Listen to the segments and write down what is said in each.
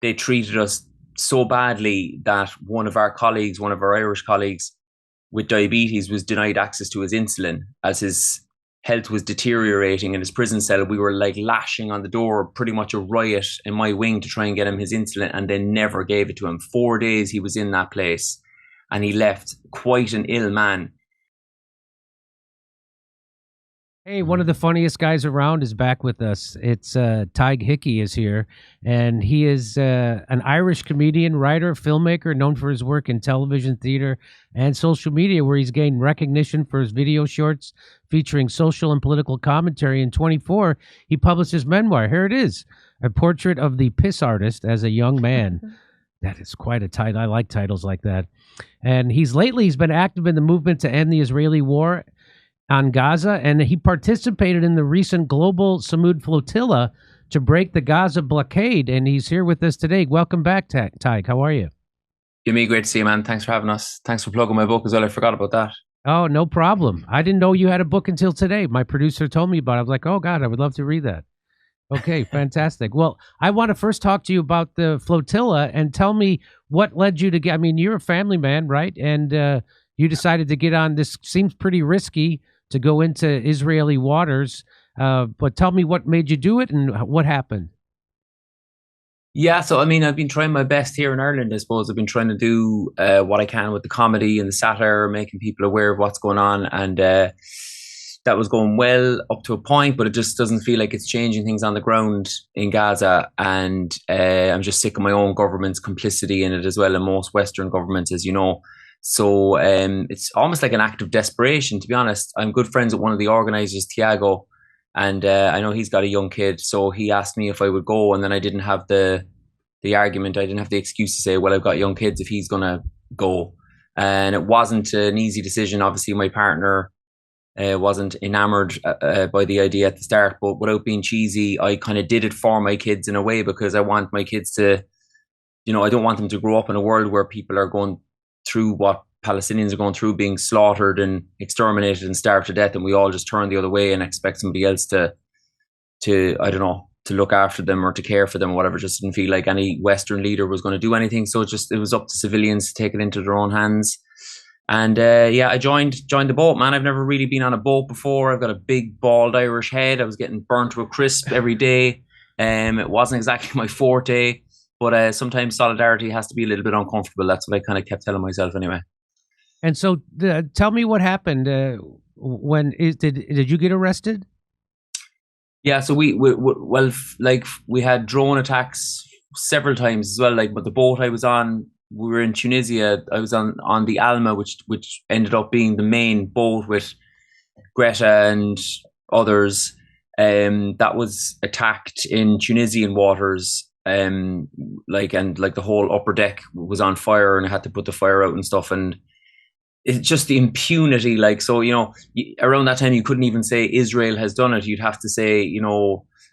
they treated us so badly that one of our Irish colleagues with diabetes was denied access to his insulin as his health was deteriorating in his prison cell. We were like lashing on the door, pretty much a riot in my wing to try and get him his insulin, and they never gave it to him. 4 days he was in that place and he left quite an ill man. Hey, one of the funniest guys around is back with us. It's Tadhg Hickey is here, and he is an Irish comedian, writer, filmmaker, known for his work in television, theater, and social media, where he's gained recognition for his video shorts featuring social and political commentary. In 24, he published his memoir. Here it is, A Portrait of the Piss Artist as a Young Man. That is quite a title. I like titles like that. And he's been active in the movement to end the Israeli war on Gaza, and he participated in the recent global Samud flotilla to break the Gaza blockade, and he's here with us today. Welcome back, Tadhg. How are you? Jimmy, great to see you, man. Thanks for having us. Thanks for plugging my book as well. I forgot about that. Oh, no problem. I didn't know you had a book until today. My producer told me about it. I was like, oh, God, I would love to read that. Okay, fantastic. Well, I want to first talk to you about the flotilla and tell me what led you to get, I mean, you're a family man, right? And you decided to get on this, seems pretty risky, to go into Israeli waters. But tell me what made you do it and what happened. Yeah, so I mean, I've been trying my best here in Ireland, I suppose. I've been trying to do what I can with the comedy and the satire, making people aware of what's going on. And that was going well up to a point, but it just doesn't feel like it's changing things on the ground in Gaza. And I'm just sick of my own government's complicity in it as well, and most Western governments, as you know. So it's almost like an act of desperation, to be honest. I'm good friends with one of the organizers, Tiago, and I know he's got a young kid. So he asked me if I would go, and then I didn't have the argument. I didn't have the excuse to say, well, I've got young kids if he's going to go. And it wasn't an easy decision. Obviously, my partner wasn't enamored by the idea at the start, but without being cheesy, I kind of did it for my kids in a way, because I want my kids to, I don't want them to grow up in a world where people are going through what Palestinians are going through, being slaughtered and exterminated and starved to death, and we all just turn the other way and expect somebody else to I don't know, to look after them or to care for them or whatever. Just didn't feel like any Western leader was going to do anything. So it was up to civilians to take it into their own hands. And I joined the boat, man. I've never really been on a boat before. I've got a big bald Irish head. I was getting burnt to a crisp every day. It wasn't exactly my forte. But sometimes solidarity has to be a little bit uncomfortable. That's what I kind of kept telling myself anyway. And so tell me what happened. Did you get arrested? Yeah, so we had drone attacks several times as well. But the boat I was on, we were in Tunisia. I was on the Alma, which ended up being the main boat with Greta and others. That was attacked in Tunisian waters. The whole upper deck was on fire, and I had to put the fire out and stuff. And it's just the impunity. Around that time, you couldn't even say Israel has done it. You'd have to say,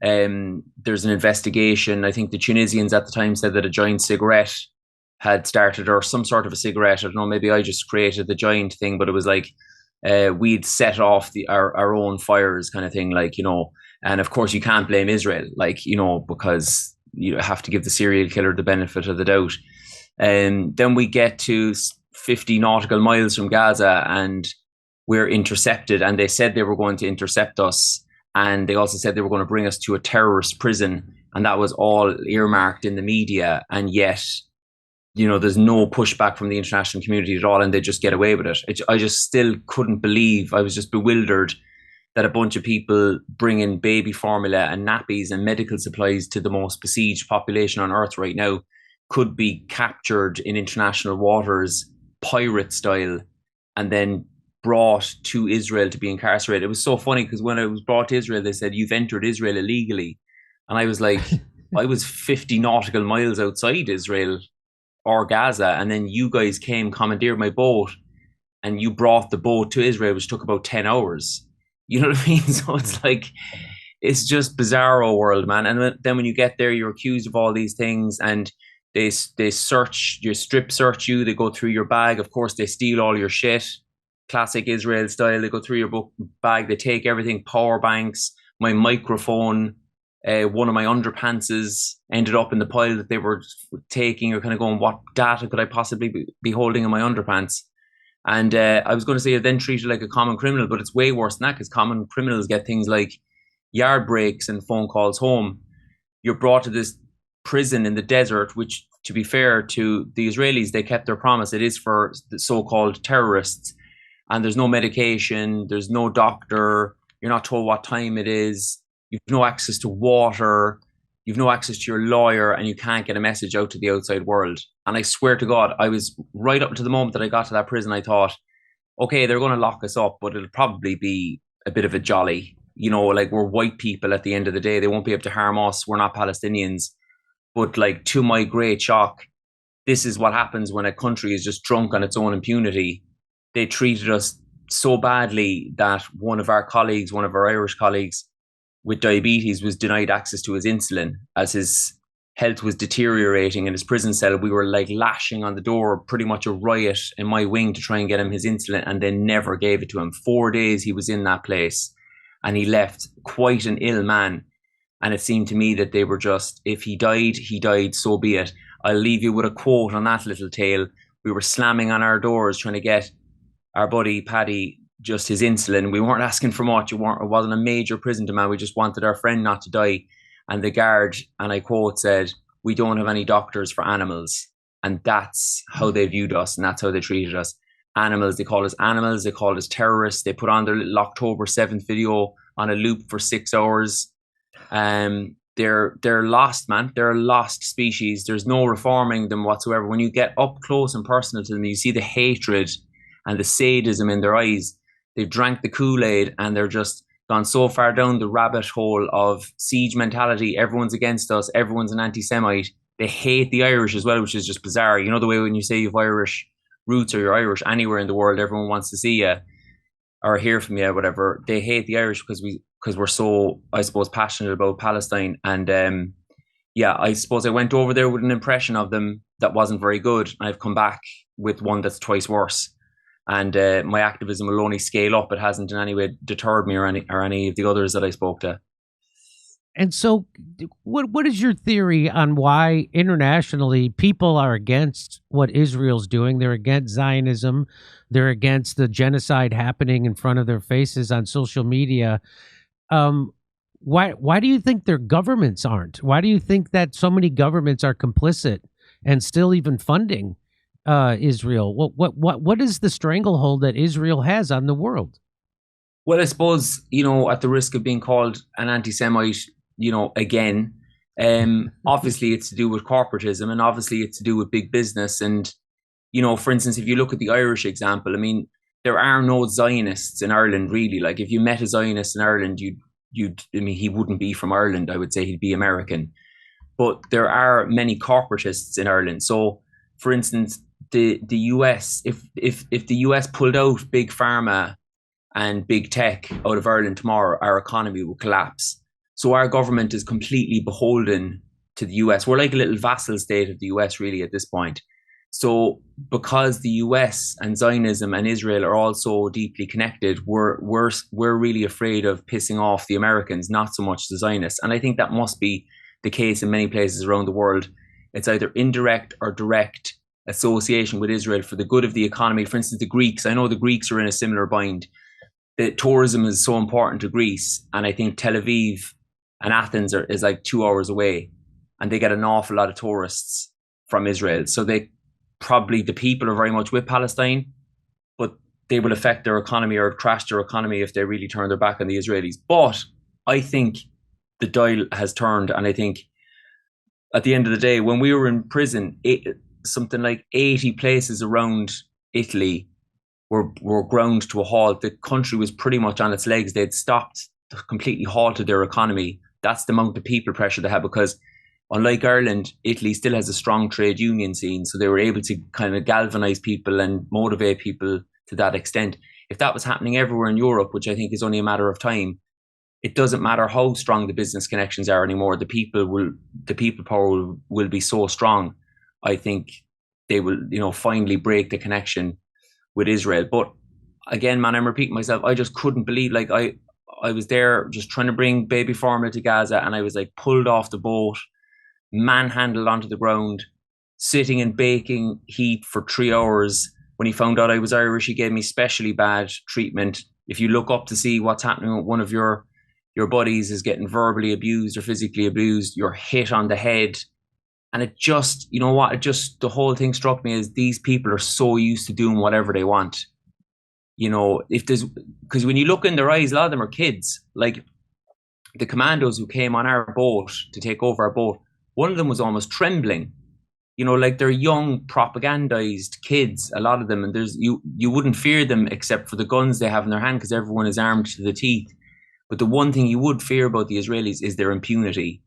there's an investigation. I think the Tunisians at the time said that a giant cigarette had started, or some sort of a cigarette. I don't know, maybe I just created the giant thing, but it was like we'd set off our own fires kind of thing, and of course you can't blame Israel, because you have to give the serial killer the benefit of the doubt. And then we get to 50 nautical miles from Gaza and we're intercepted, and they said they were going to intercept us, and they also said they were going to bring us to a terrorist prison, and that was all earmarked in the media, and yet there's no pushback from the international community at all, and they just get away with it. I just still couldn't believe. I was just bewildered that a bunch of people bringing baby formula and nappies and medical supplies to the most besieged population on earth right now could be captured in international waters, pirate style, and then brought to Israel to be incarcerated. It was so funny because when I was brought to Israel, they said, you've entered Israel illegally. And I was like, I was 50 nautical miles outside Israel or Gaza, and then you guys came, commandeered my boat, and you brought the boat to Israel, which took about 10 hours. You know what I mean? So it's like, it's just bizarro world, man. And then when you get there, you're accused of all these things, and they search you, strip search you. They go through your bag. Of course, they steal all your shit, classic Israel style. They go through your book bag. They take everything, power banks, my microphone, One of my underpantses ended up in the pile that they were taking. Or kind of going, what data could I possibly be holding in my underpants? And I was going to say you're then treated like a common criminal, but it's way worse than that, because common criminals get things like yard breaks and phone calls home. You're brought to this prison in the desert, which, to be fair to the Israelis, they kept their promise. It is for the so-called terrorists, and there's no medication, there's no doctor, you're not told what time it is, you've no access to water, you've no access to your lawyer, and you can't get a message out to the outside world. And I swear to God, I was right up to the moment that I got to that prison, I thought, okay, they're going to lock us up, but it'll probably be a bit of a jolly. You know, like, we're white people at the end of the day. They won't be able to harm us. We're not Palestinians. But like, to my great shock, this is what happens when a country is just drunk on its own impunity. They treated us so badly that one of our Irish colleagues with diabetes, was denied access to his insulin as his health was deteriorating in his prison cell. We were like lashing on the door, pretty much a riot in my wing, to try and get him his insulin, and they never gave it to him. 4 days he was in that place, and he left quite an ill man. And it seemed to me that they were just, if he died, so be it. I'll leave you with a quote on that little tale. We were slamming on our doors trying to get our buddy Paddy just his insulin. We weren't asking for much. It wasn't a major prison demand. We just wanted our friend not to die. And the guard, and I quote, said, "We don't have any doctors for animals." And that's how they viewed us, and that's how they treated us. Animals. They called us animals. They called us terrorists. They put on their little October 7th video on a loop for 6 hours. They're lost, man. They're a lost species. There's no reforming them whatsoever. When you get up close and personal to them, you see the hatred and the sadism in their eyes. They've drank the Kool-Aid, and they're just gone so far down the rabbit hole of siege mentality. Everyone's against us. Everyone's an anti-Semite. They hate the Irish as well, which is just bizarre. You know, the way when you say you've Irish roots or you're Irish anywhere in the world, everyone wants to see you or hear from you, whatever. They hate the Irish because we're so, I suppose, passionate about Palestine. And yeah, I suppose I went over there with an impression of them that wasn't very good. And I've come back with one that's twice worse. And my activism will only scale up. It hasn't in any way deterred me or any of the others that I spoke to. And so, what is your theory on why internationally people are against what Israel's doing? They're against Zionism. They're against the genocide happening in front of their faces on social media. Why do you think their governments aren't? Why do you think that so many governments are complicit and still even funding Israel? What is the stranglehold that Israel has on the world? Well, I suppose, you know, at the risk of being called an anti-Semite, you know, again, obviously it's to do with corporatism, and obviously it's to do with big business. And, you know, for instance, if you look at the Irish example, I mean, there are no Zionists in Ireland, really. Like, if you met a Zionist in Ireland, I mean, he wouldn't be from Ireland. I would say he'd be American. But there are many corporatists in Ireland. So, for instance, the US, if the US pulled out big pharma and big tech out of Ireland tomorrow, our economy will collapse. So our government is completely beholden to the US. We're like a little vassal state of the US, really, at this point. So because the US and Zionism and Israel are all so deeply connected, we're really afraid of pissing off the Americans, not so much the Zionists. And I think that must be the case in many places around the world. It's either indirect or direct association with Israel for the good of the economy. For instance, the Greeks, I know the Greeks are in a similar bind. The tourism is so important to Greece, and I think Tel Aviv and Athens is like 2 hours away, and they get an awful lot of tourists from Israel. So the people are very much with Palestine, but they will affect their economy or crash their economy if they really turn their back on the Israelis. But I think the dial has turned, and I think at the end of the day, when we were in prison, something like 80 places around Italy were ground to a halt. The country was pretty much on its legs. They'd stopped, completely halted their economy. That's the amount of people pressure they had, because unlike Ireland, Italy still has a strong trade union scene. So they were able to kind of galvanize people and motivate people to that extent. If that was happening everywhere in Europe, which I think is only a matter of time, it doesn't matter how strong the business connections are anymore. The people power will be so strong. I think they will, you know, finally break the connection with Israel. But again, man, I'm repeating myself. I just couldn't believe, like, I was there just trying to bring baby formula to Gaza, and I was like pulled off the boat, manhandled onto the ground, sitting in baking heat for 3 hours. When he found out I was Irish, he gave me specially bad treatment. If you look up to see what's happening with one of your buddies is getting verbally abused or physically abused, you're hit on the head. And it just, you know what, it just, the whole thing struck me as these people are so used to doing whatever they want. You know, if there's, because when you look in their eyes, a lot of them are kids. Like the commandos who came on our boat to take over our boat, one of them was almost trembling. You know, like they're young, propagandized kids, a lot of them, and you wouldn't fear them except for the guns they have in their hand because everyone is armed to the teeth. But the one thing you would fear about the Israelis is their impunity.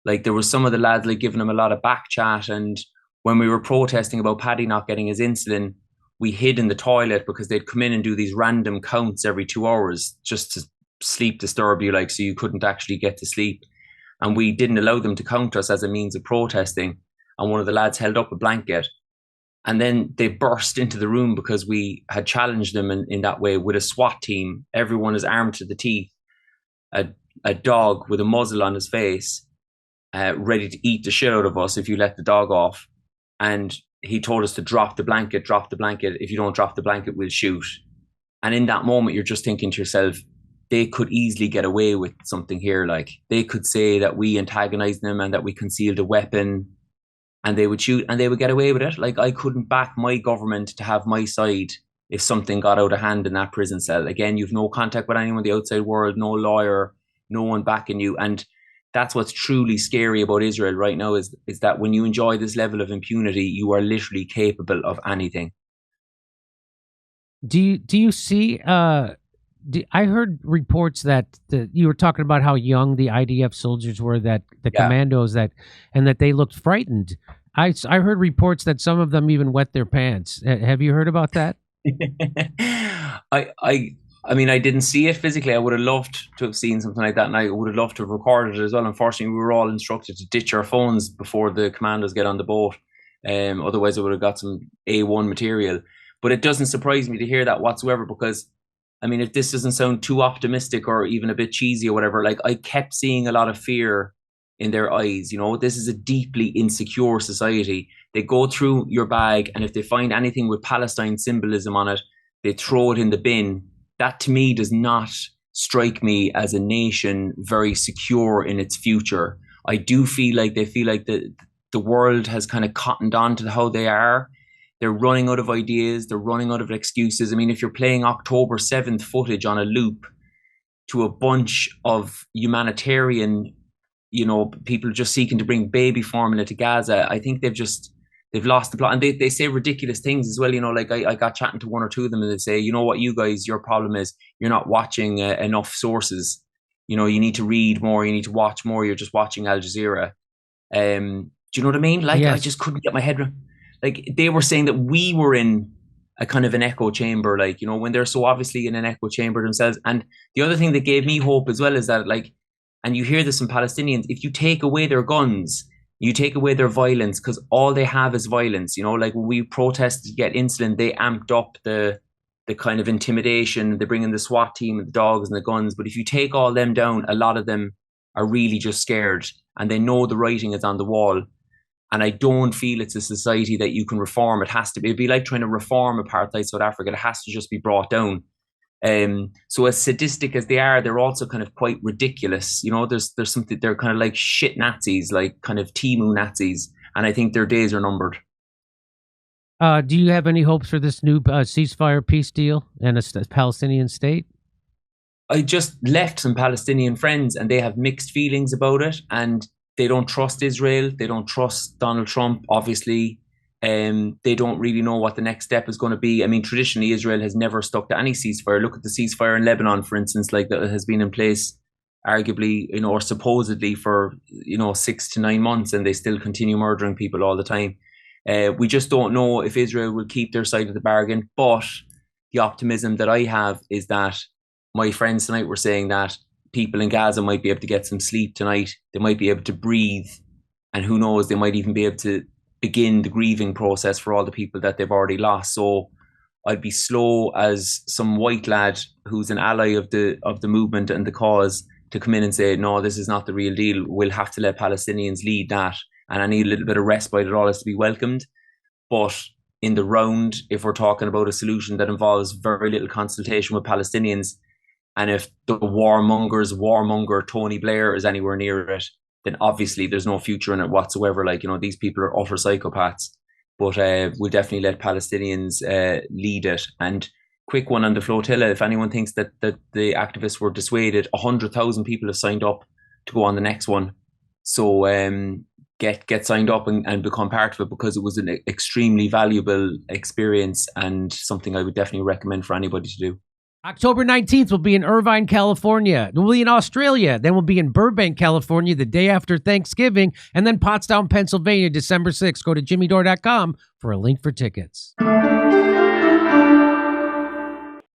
Like there was some of the lads like giving them a lot of back chat, and when we were protesting about Paddy not getting his insulin, we hid in the toilet because they'd come in and do these random counts every 2 hours just to sleep disturb you, like so you couldn't actually get to sleep. And we didn't allow them to count us as a means of protesting. And one of the lads held up a blanket, and then they burst into the room because we had challenged them in that way with a SWAT team. Everyone is armed to the teeth, a dog with a muzzle on his face, ready to eat the shit out of us if you let the dog off. And he told us to drop the blanket. If you don't drop the blanket, we'll shoot. And in that moment, you're just thinking to yourself, they could easily get away with something here. Like they could say that we antagonized them and that we concealed a weapon, and they would shoot and they would get away with it. Like I couldn't back my government to have my side if something got out of hand in that prison cell. Again, you've no contact with anyone in the outside world, no lawyer, no one backing you. And that's what's truly scary about Israel right now is that when you enjoy this level of impunity, you are literally capable of anything. Do you see? I heard reports that you were talking about how young the IDF soldiers were, that the commandos and that they looked frightened. I heard reports that some of them even wet their pants. Have you heard about that? I mean, I didn't see it physically. I would have loved to have seen something like that, and I would have loved to have recorded it as well. Unfortunately, we were all instructed to ditch our phones before the commandos get on the boat. Otherwise, I would have got some A1 material. But it doesn't surprise me to hear that whatsoever, because I mean, if this doesn't sound too optimistic or even a bit cheesy or whatever, like I kept seeing a lot of fear in their eyes. You know, this is a deeply insecure society. They go through your bag, and if they find anything with Palestine symbolism on it, they throw it in the bin. That to me does not strike me as a nation very secure in its future. I do feel like they feel like the world has kind of cottoned on to how they are. They're running out of ideas. They're running out of excuses. I mean, if you're playing October 7th footage on a loop to a bunch of humanitarian, you know, people just seeking to bring baby formula to Gaza, I think they've lost the plot. And they say ridiculous things as well. You know, like I got chatting to one or two of them, and they say, you know what, you guys, your problem is you're not watching enough sources. You know, you need to read more. You need to watch more. You're just watching Al Jazeera. Do you know what I mean? Like, yes. I just couldn't get my head around. Like they were saying that we were in a kind of an echo chamber, like, you know, when they're so obviously in an echo chamber themselves. And the other thing that gave me hope as well is that, like, and you hear this in Palestinians, if you take away their guns, you take away their violence, because all they have is violence. You know, like when we protested to get insulin, they amped up the kind of intimidation. They bring in the SWAT team and the dogs and the guns. But if you take all them down, a lot of them are really just scared, and they know the writing is on the wall. And I don't feel it's a society that you can reform. It'd be like trying to reform apartheid South Africa. It has to just be brought down. So as sadistic as they are, they're also kind of quite ridiculous. You know, there's something, they're kind of like shit Nazis, like kind of Timu Nazis. And I think their days are numbered. Do you have any hopes for this new ceasefire peace deal and a Palestinian state? I just left some Palestinian friends, and they have mixed feelings about it. And they don't trust Israel. They don't trust Donald Trump, obviously. They don't really know what the next step is going to be. I mean, traditionally, Israel has never stuck to any ceasefire. Look at the ceasefire in Lebanon, for instance, like that has been in place arguably, you know, or supposedly for, you know, 6 to 9 months, and they still continue murdering people all the time. We just don't know if Israel will keep their side of the bargain. But the optimism that I have is that my friends tonight were saying that people in Gaza might be able to get some sleep tonight. They might be able to breathe. And who knows, they might even be able to begin the grieving process for all the people that they've already lost. So I'd be slow as some white lad who's an ally of the movement and the cause to come in and say, no, this is not the real deal. We'll have to let Palestinians lead that. And I need a little bit of respite. It all has to be welcomed. But in the round, if we're talking about a solution that involves very little consultation with Palestinians, and if the warmonger Tony Blair is anywhere near it, then obviously there's no future in it whatsoever. Like, these people are utter psychopaths. But we'll definitely let Palestinians lead it. And quick one on the flotilla, if anyone thinks that the activists were dissuaded, 100,000 people have signed up to go on the next one. So get signed up and become part of it, because it was an extremely valuable experience and something I would definitely recommend for anybody to do. October 19th, we'll be in Irvine, California. Then we'll be in Australia. Then we'll be in Burbank, California, the day after Thanksgiving. And then Pottstown, Pennsylvania, December 6th. Go to jimmydore.com for a link for tickets.